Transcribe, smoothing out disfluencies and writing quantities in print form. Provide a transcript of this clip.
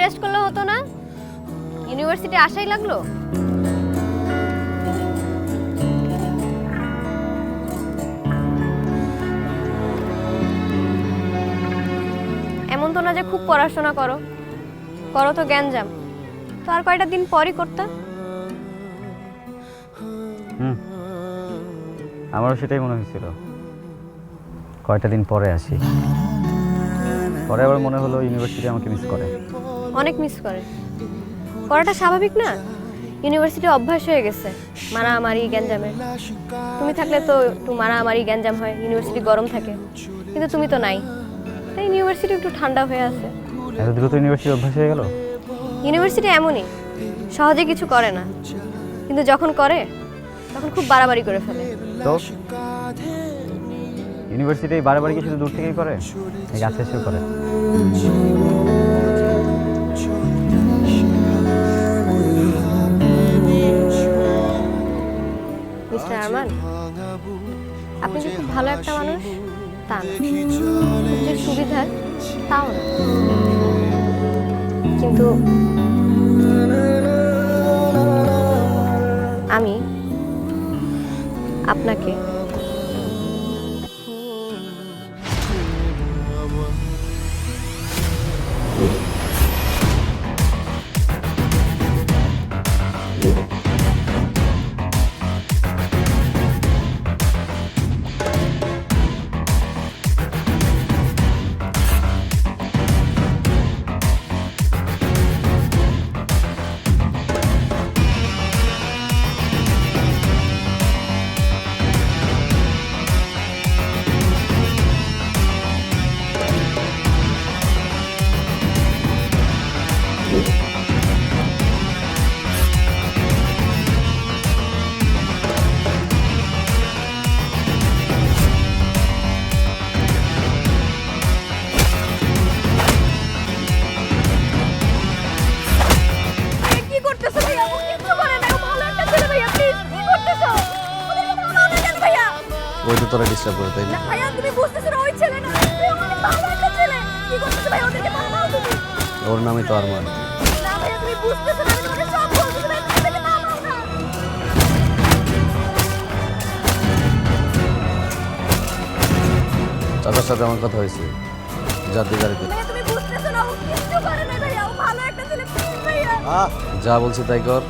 Rest করলে হতো না? ইউনিভার্সিটি আসাই লাগলো? এমন তো না যে খুব পড়াশোনা করো, করো তো জ্ঞানজাম। তো আর কয়টা দিন পরই করতে। আমারও সেটাই মনে হয়েছিল, কয়টা দিন পরে আসি। পরে আবার মনে হলো ইউনিভার্সিটি আমাকে মিস করে। অনেক মিস করে, করাটা স্বাভাবিক না? ইউনিভার্সিটি অভ্যাস হয়ে গেছে মারামারি গ্যাঞ্জামের। তুমি থাকলে তো একটু মারামারি গ্যাঞ্জাম হয়, ইউনিভার্সিটি গরম থাকে, কিন্তু তুমি তো নাই, তাই ইউনিভার্সিটি একটু ঠান্ডা হয়ে আছে। এত দ্রুত ইউনিভার্সিটি অভ্যাস হয়ে গেল? ইউনিভার্সিটি এমনই, সহজে কিছু করে না, কিন্তু যখন করে তখন খুব বাড়াবাড়ি করে ফেলে। তো ইউনিভার্সিটি বারবার কি শুধু দূর থেকেই করে, নাকি কাছে এসেও করে? মিস্টার আরমান, আপনি যে খুব ভালো একটা মানুষ তা না, খুব যে সুবিধার তাও না, কিন্তু আমি আপনাকে ওই তো তোরা ডিস্টার্ব করে, তাই না? ভাইয়া তুমি বুঝতেছো না, ওই ছেলে না, ওই অনেক ভালো একটা ছেলে। কি করতেছো ভাই? ওদেরকে মারমাও তুমি। ওর নামই তো আরমান। না ভাইয়া তুমি বুঝতেছো না, আমি তোমাকে সব বলতেছি ভাই, ওদেরকে মারমাও না। চাচার সাথে আমার কথা হয়েছে, জাতি গাড়িতে। ভাইয়া তুমি বুঝতেছো না, ও কিচ্ছু করে না ভাইয়া, ও ভালো একটা ছেলে, প্লিজ ভাইয়া। যা বলছি তাই কর।